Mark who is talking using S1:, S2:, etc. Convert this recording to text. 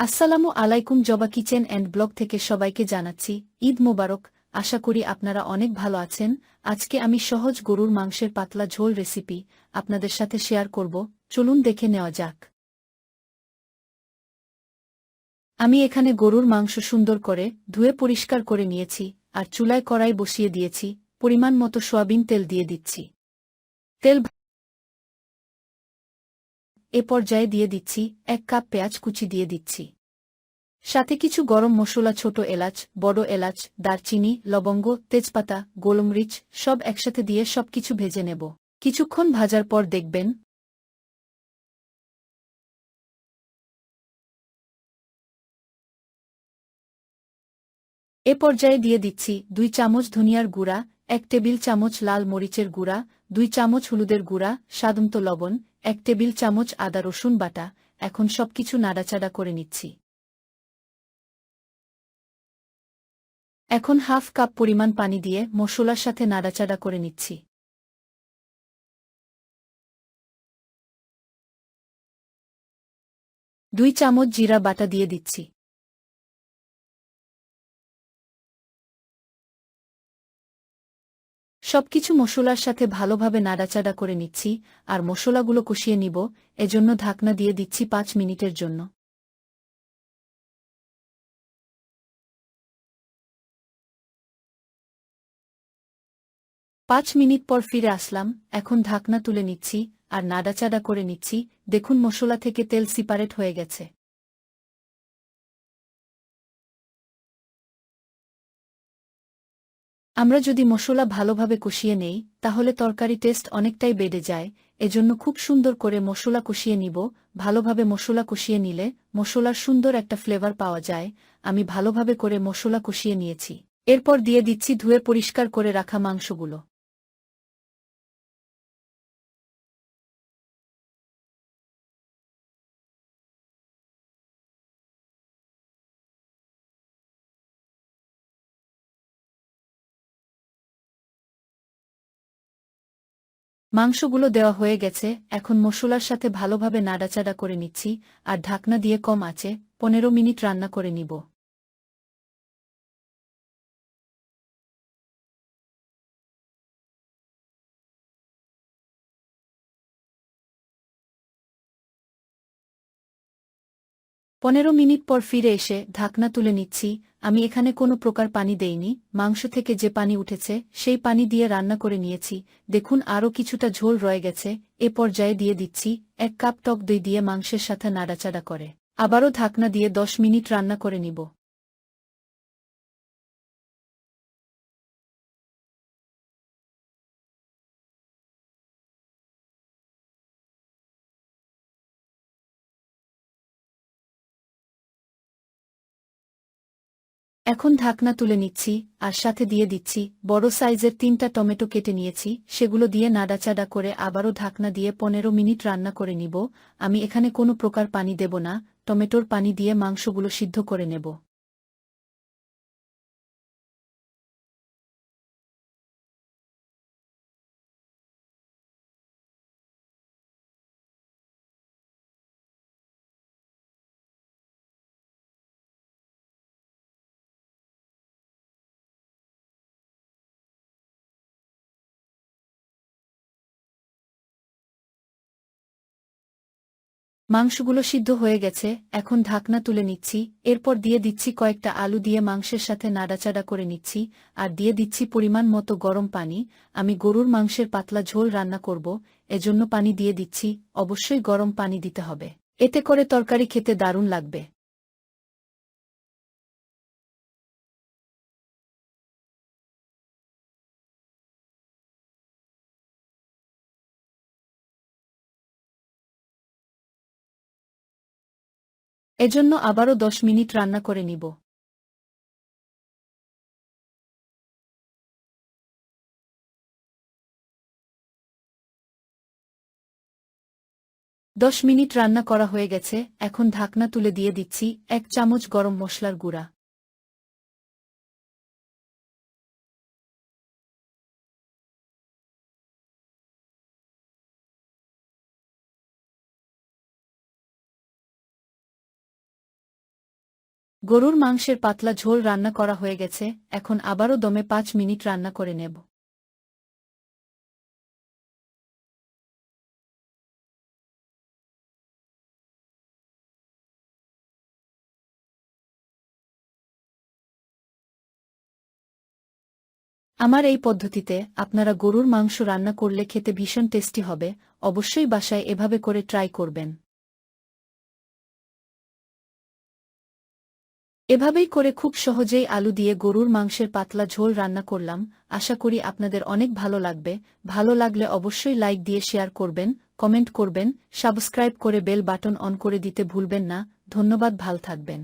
S1: আসসালামু আলাইকুম। জবা কিচেন অ্যান্ড ব্লগ থেকে সবাইকে জানাচ্ছি ঈদ মোবারক। আশা করি আপনারা অনেক ভালো আছেন। আজকে আমি সহজ গরুর মাংসের পাতলা ঝোল রেসিপি আপনাদের সাথে শেয়ার করব। চলুন দেখে নেওয়া যাক। আমি এখানে গরুর মাংস সুন্দর করে ধুয়ে পরিষ্কার করে নিয়েছি আর চুলায় কড়াই বসিয়ে দিয়েছি। পরিমাণ মতো সয়াবিন তেল দিয়ে দিচ্ছি। তেল এ পর্যায়ে দিয়ে দিচ্ছি 1 কাপ পেঁয়াজ কুচি দিয়ে দিচ্ছি। সাথে কিছু গরম মশলা, ছোট এলাচ, বড় এলাচ, দারচিনি, লবঙ্গ, তেজপাতা, গোলমরিচ সব একসাথে দিয়ে সবকিছু ভেজে নেব। কিছুক্ষণ ভাজার পর দেখবেন এ পর্যায়ে দিয়ে দিচ্ছি 2 চামচ ধনিয়ার গুঁড়া, 1 টেবিল চামচ লাল মরিচের গুঁড়া, 2 চামচ হলুদের গুঁড়া, স্বাদমতো লবণ, 1 টেবিল চামচ আদা রসুন বাটা। এখন সবকিছু নাড়াচাড়া করে নিচ্ছি। এখন হাফ কাপ পরিমাণ পানি দিয়ে মশলার সাথে নাড়াচাড়া করে নিচ্ছি। 2 চামচ জিরা বাটা দিয়ে দিচ্ছি। সবকিছু মশলার সাথে ভালোভাবে নাড়াচাড়া করে নিচ্ছি আর মশলাগুলো কষিয়ে নিব। এজন্য ঢাকনা দিয়ে দিচ্ছি 5 মিনিটের জন্য। পাঁচ মিনিট পর ফিরে আসলাম। এখন ঢাকনা তুলে নিচ্ছি আর নাড়াচাড়া করে নিচ্ছি। দেখুন মশলা থেকে তেল সিপারেট হয়ে গেছে। আমরা যদি মশলা ভালোভাবে কষিয়ে নেই তাহলে তরকারি টেস্ট অনেকটাই বেড়ে যায়। এজন্য খুব সুন্দর করে মশলা কষিয়ে নিব। ভালোভাবে মশলা কষিয়ে নিলে মশলার সুন্দর একটা ফ্লেভার পাওয়া যায়। আমি ভালোভাবে করে মশলা কষিয়ে নিয়েছি। এরপর দিয়ে দিচ্ছি ধুয়ে পরিষ্কার করে রাখা মাংসগুলো। মাংসগুলো দেওয়া হয়ে গেছে। এখন মশলার সাথে ভালোভাবে নাড়াচাড়া করে নিচ্ছি আর ঢাকনা দিয়ে কম আঁচে 15 মিনিট রান্না করে নিব। পনেরো মিনিট পর ফিরে এসে ঢাকনা তুলে নিচ্ছি। আমি এখানে কোনো প্রকার পানি দেইনি। মাংস থেকে যে পানি উঠেছে সেই পানি দিয়ে রান্না করে নিয়েছি। দেখুন আরও কিছুটা ঝোল রয়ে গেছে। এ পর্যায়ে দিয়ে দিচ্ছি 1 কাপ টক দই দিয়ে মাংসের সাথে নাড়াচাড়া করে আবারও ঢাকনা দিয়ে 10 মিনিট রান্না করে নিব। এখন ঢাকনা তুলে নিচ্ছি আর সাথে দিয়ে দিচ্ছি বড় সাইজের 3টা টমেটো কেটে নিয়েছি। সেগুলো দিয়ে নাড়াচাড়া করে আবারও ঢাকনা দিয়ে 15 মিনিট রান্না করে নিব। আমি এখানে কোনো প্রকার পানি দেব না। টমেটোর পানি দিয়ে মাংসগুলো সিদ্ধ করে নেব। মাংসগুলো সিদ্ধ হয়ে গেছে। এখন ঢাকনা তুলে নিচ্ছি। এরপর দিয়ে দিচ্ছি কয়েকটা আলু দিয়ে মাংসের সাথে নাড়াচাড়া করে নিচ্ছি আর দিয়ে দিচ্ছি পরিমাণ মতো গরম পানি। আমি গরুর মাংসের পাতলা ঝোল রান্না করব, এজন্য পানি দিয়ে দিচ্ছি। অবশ্যই গরম পানি দিতে হবে। এতে করে তরকারি খেতে দারুণ লাগবে। এজন্য আবারও 10 মিনিট রান্না করে নিব। 10 মিনিট রান্না করা হয়ে গেছে। এখন ঢাকনা তুলে দিয়ে দিচ্ছি 1 চামচ গরম মশলার গুঁড়া। গরুর মাংসের পাতলা ঝোল রান্না করা হয়ে গেছে, এখন আবারও দমে 5 মিনিট রান্না করে নেব। আমার এই পদ্ধতিতে আপনারা গরুর মাংস রান্না করলে খেতে ভীষণ টেস্টি হবে, অবশ্যই বাসায় এভাবে করে ট্রাই করবেন। এভাবেই করে খুব সহজেই আলু দিয়ে গরুর মাংসের পাতলা ঝোল রান্না করলাম, আশা করি আপনাদের অনেক ভালো লাগবে। ভালো লাগলে অবশ্যই লাইক দিয়ে শেয়ার করবেন, কমেন্ট করবেন, সাবস্ক্রাইব করে বেল বাটন অন করে দিতে ভুলবেন না। ধন্যবাদ, ভাল থাকবেন।